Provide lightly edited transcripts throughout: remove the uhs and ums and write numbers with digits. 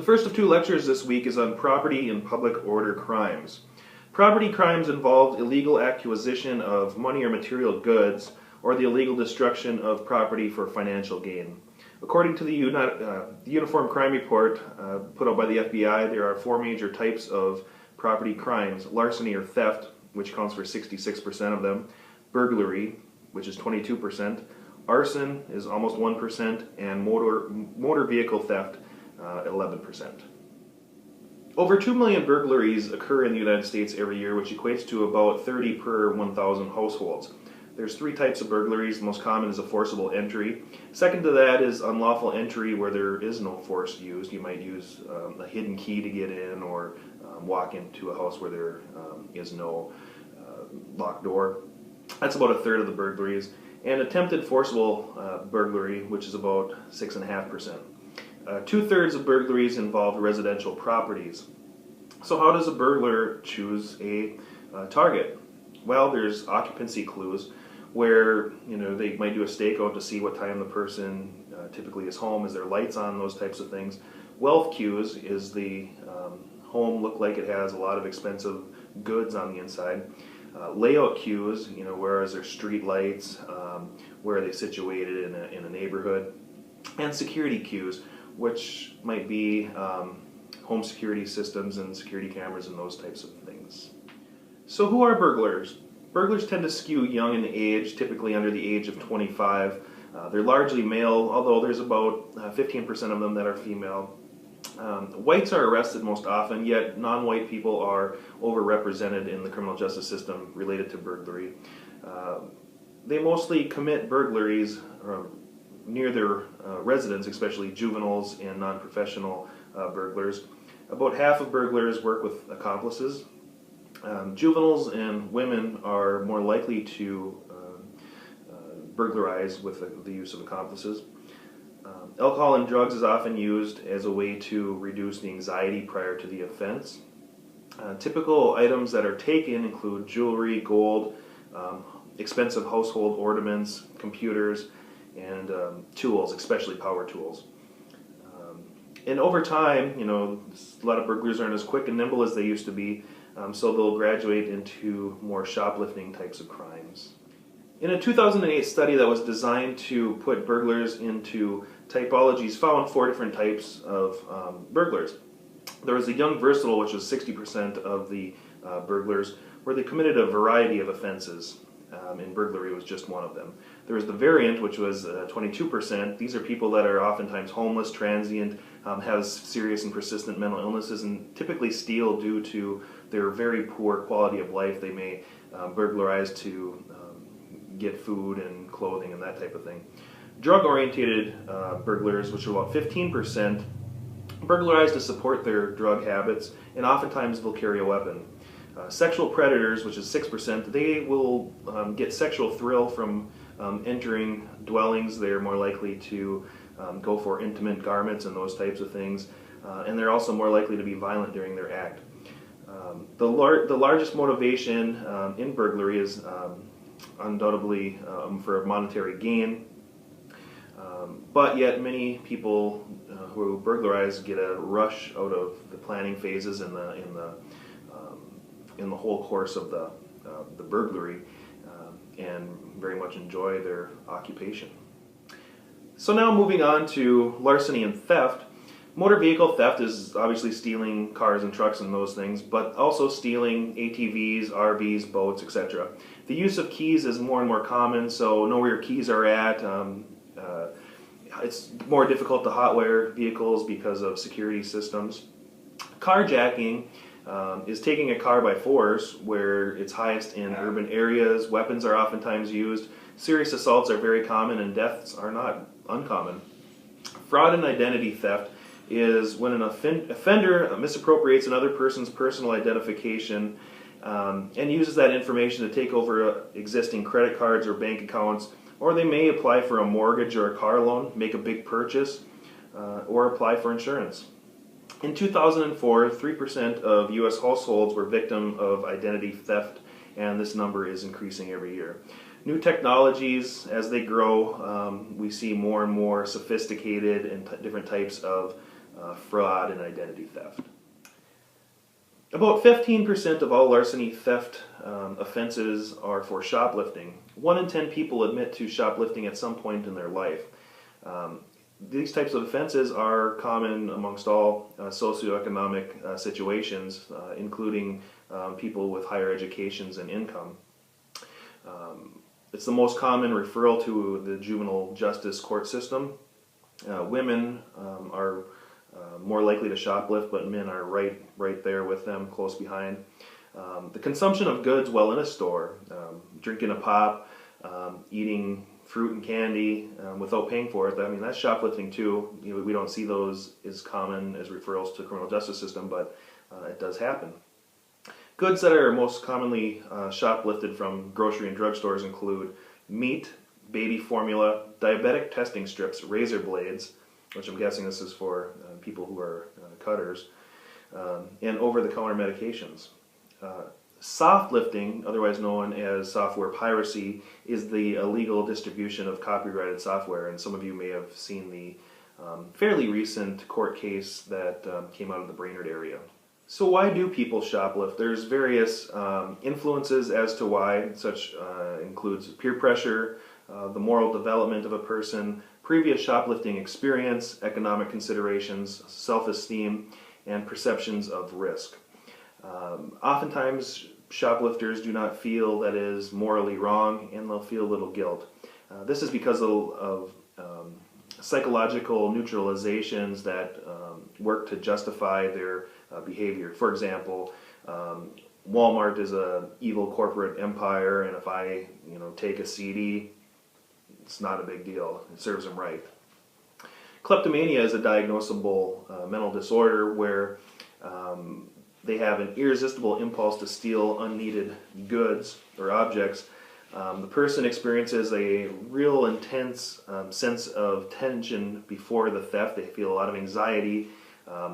first of two lectures this week is on property and public order crimes. Property crimes involve illegal acquisition of money or material goods or the illegal destruction of property for financial gain. According to the Uniform Crime Report put out by the FBI, there are four major types of property crimes: larceny or theft, which accounts for 66% of them; burglary, which is 22%; arson is almost 1%; and motor vehicle theft, 11%. Over 2 million burglaries occur in the United States every year, which equates to about 30 per 1,000 households. There's three types of burglaries. The most common is a forcible entry. Second to that is unlawful entry, where there is no force used. You might use a hidden key to get in, or walk into a house where there is no locked door. That's about a third of the burglaries. And attempted forcible burglary, which is about 6.5%. 2/3 of burglaries involve residential properties. So how does a burglar choose a target? Well, there's occupancy clues, where they might do a stakeout to see what time the person typically is home. Is there lights on? Those types of things. Wealth cues: is the home look like it has a lot of expensive goods on the inside? Layout cues: where is there street lights? Where are they situated in a neighborhood? And security cues, which might be home security systems and security cameras and those types of things. So who are burglars? Burglars tend to skew young in age, typically under the age of 25. They're largely male, although there's about 15% of them that are female. Whites are arrested most often, yet non-white people are overrepresented in the criminal justice system related to burglary. They mostly commit burglaries near their residence, especially juveniles and non-professional burglars. About half of burglars work with accomplices. Juveniles and women are more likely to burglarize with the use of accomplices. Alcohol and drugs is often used as a way to reduce the anxiety prior to the offense. Typical items that are taken include jewelry, gold, expensive household ornaments, computers, and tools, especially power tools. And over time, a lot of burglars aren't as quick and nimble as they used to be, so they'll graduate into more shoplifting types of crimes. In a 2008 study that was designed to put burglars into typologies, found four different types of burglars. There was the young versatile, which was 60% of the burglars, where they committed a variety of offenses, and burglary was just one of them. There was the variant, which was 22%. These are people that are oftentimes homeless, transient, have serious and persistent mental illnesses, and typically steal due to their very poor quality of life. They may burglarize to get food and clothing and that type of thing. Drug-oriented burglars, which are about 15%, burglarize to support their drug habits, and oftentimes they'll carry a weapon. Sexual predators, which is 6%, they will get sexual thrill from entering dwellings. They're more likely to go for intimate garments and those types of things, and they're also more likely to be violent during their act. The largest motivation in burglary is undoubtedly for monetary gain, but yet many people who burglarize get a rush out of the planning phases in the whole course of the burglary, and very much enjoy their occupation. So now moving on to larceny and theft. Motor vehicle theft is obviously stealing cars and trucks and those things, but also stealing ATVs, RVs, boats, etc. The use of keys is more and more common, so know where your keys are at. It's more difficult to hotwire vehicles because of security systems. Carjacking is taking a car by force, where it's highest in urban areas. Weapons are oftentimes used. Serious assaults are very common, and deaths are not uncommon. Fraud and identity theft is when an offender misappropriates another person's personal identification and uses that information to take over existing credit cards or bank accounts, or they may apply for a mortgage or a car loan, make a big purchase, or apply for insurance. In 2004, 3% of U.S. households were victim of identity theft, and this number is increasing every year. New technologies, as they grow, we see more and more sophisticated and different types of fraud, and identity theft. About 15% of all larceny theft offenses are for shoplifting. 1 in 10 people admit to shoplifting at some point in their life. These types of offenses are common amongst all socioeconomic situations, including people with higher educations and income. It's the most common referral to the juvenile justice court system. Women are more likely to shoplift, but men are right there with them, close behind. The consumption of goods while in a store, drinking a pop, eating fruit and candy without paying for it, I mean, that's shoplifting too. We don't see those as common as referrals to the criminal justice system, but it does happen. Goods that are most commonly shoplifted from grocery and drugstores include meat, baby formula, diabetic testing strips, razor blades, which I'm guessing this is for people who are cutters, and over-the-counter medications. Softlifting, otherwise known as software piracy, is the illegal distribution of copyrighted software, and some of you may have seen the fairly recent court case that came out of the Brainerd area. So why do people shoplift? There's various influences as to why, such includes peer pressure, the moral development of a person, previous shoplifting experience, economic considerations, self-esteem, and perceptions of risk. Oftentimes, shoplifters do not feel that is morally wrong, and they'll feel a little guilt. This is because of psychological neutralizations that work to justify their behavior. For example, Walmart is an evil corporate empire, and if I, take a CD, it's not a big deal. It serves them right. Kleptomania is a diagnosable mental disorder where they have an irresistible impulse to steal unneeded goods or objects. The person experiences a real intense sense of tension before the theft. They feel a lot of anxiety.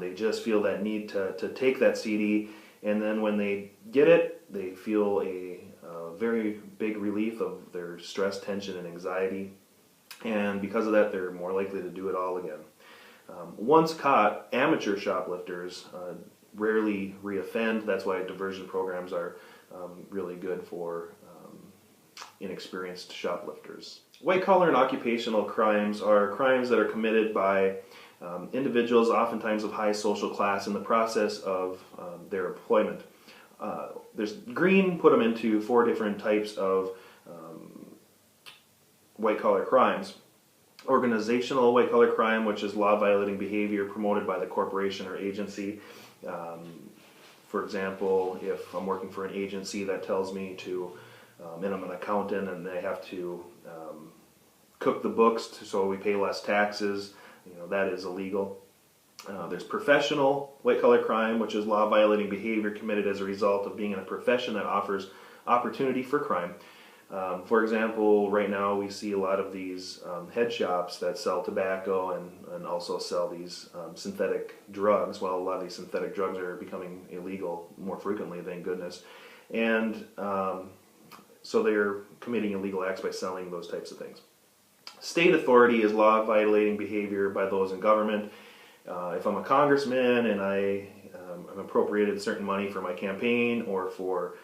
They just feel that need to take that CD, and then when they get it, they feel a very big relief of their stress, tension, and anxiety, and because of that, they're more likely to do it all again. Once caught, amateur shoplifters rarely reoffend. That's why diversion programs are really good for inexperienced shoplifters. White-collar and occupational crimes are crimes that are committed by individuals, oftentimes of high social class, in the process of their employment. There's Green put them into 4 different types of white-collar crimes. Organizational white-collar crime, which is law-violating behavior promoted by the corporation or agency. For example, if I'm working for an agency that tells me to, and I'm an accountant and they have to cook the books so we pay less taxes, that is illegal. There's professional white-collar crime, which is law-violating behavior committed as a result of being in a profession that offers opportunity for crime. For example, right now we see a lot of these head shops that sell tobacco and also sell these synthetic drugs. Well, a lot of these synthetic drugs are becoming illegal more frequently, thank goodness. And so they're committing illegal acts by selling those types of things. State authority is law-violating behavior by those in government. If I'm a congressman and I'm appropriated certain money for my campaign or for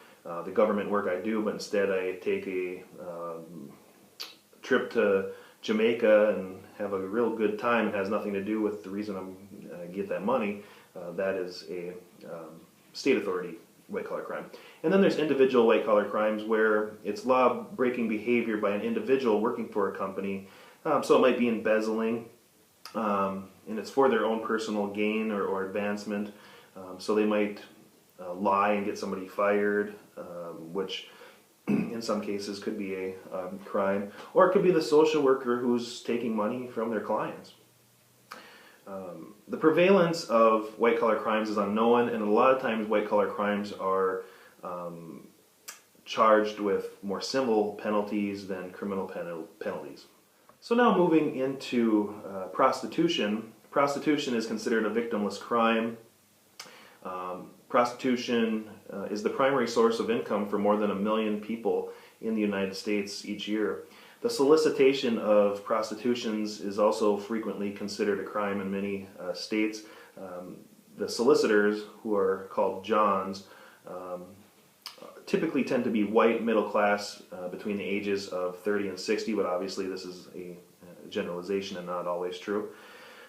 the government work I do, but instead I take a trip to Jamaica and have a real good time, it has nothing to do with the reason I get that money, that is a state authority white-collar crime. And then there's individual white-collar crimes where it's law-breaking behavior by an individual working for a company. So it might be embezzling, and it's for their own personal gain or advancement. So they might lie and get somebody fired, which in some cases could be a crime. Or it could be the social worker who's taking money from their clients. The prevalence of white-collar crimes is unknown, and a lot of times white-collar crimes are charged with more civil penalties than criminal penalties. So now moving into prostitution. Prostitution is considered a victimless crime. Prostitution is the primary source of income for more than 1 million people in the United States each year. The solicitation of prostitutions is also frequently considered a crime in many states. The solicitors, who are called Johns, typically tend to be white, middle class, between the ages of 30 and 60, but obviously this is a generalization and not always true.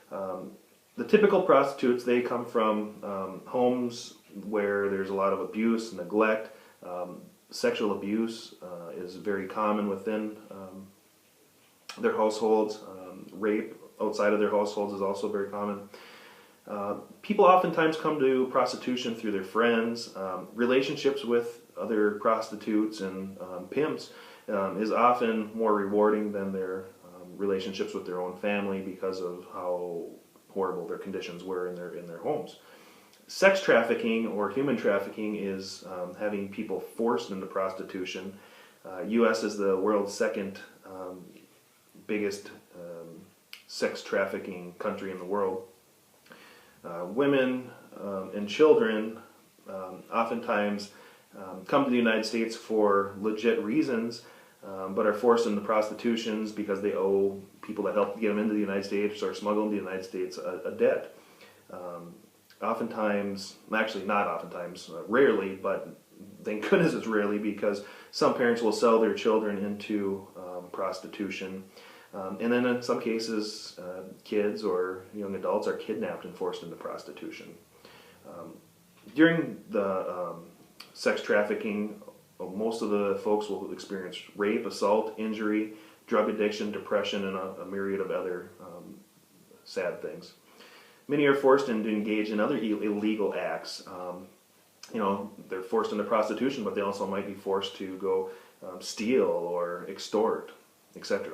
The typical prostitutes, they come from homes where there's a lot of abuse, neglect. Sexual abuse is very common within their households. Rape outside of their households is also very common. People oftentimes come to prostitution through their friends. Relationships with other prostitutes and pimps is often more rewarding than their relationships with their own family because of how horrible their conditions were in their homes. Sex trafficking or human trafficking is having people forced into prostitution. U.S. is the world's second biggest sex trafficking country in the world. Women and children oftentimes come to the United States for legit reasons, but are forced into prostitutions because they owe people that helped get them into the United States or smuggle them to the United States a debt. Oftentimes, actually not oftentimes, rarely, but thank goodness it's rarely, because some parents will sell their children into prostitution. And then in some cases, kids or young adults are kidnapped and forced into prostitution. During the sex trafficking, most of the folks will experience rape, assault, injury, drug addiction, depression, and a myriad of other sad things. Many are forced to engage in other illegal acts. They're forced into prostitution, but they also might be forced to go steal or extort, etc.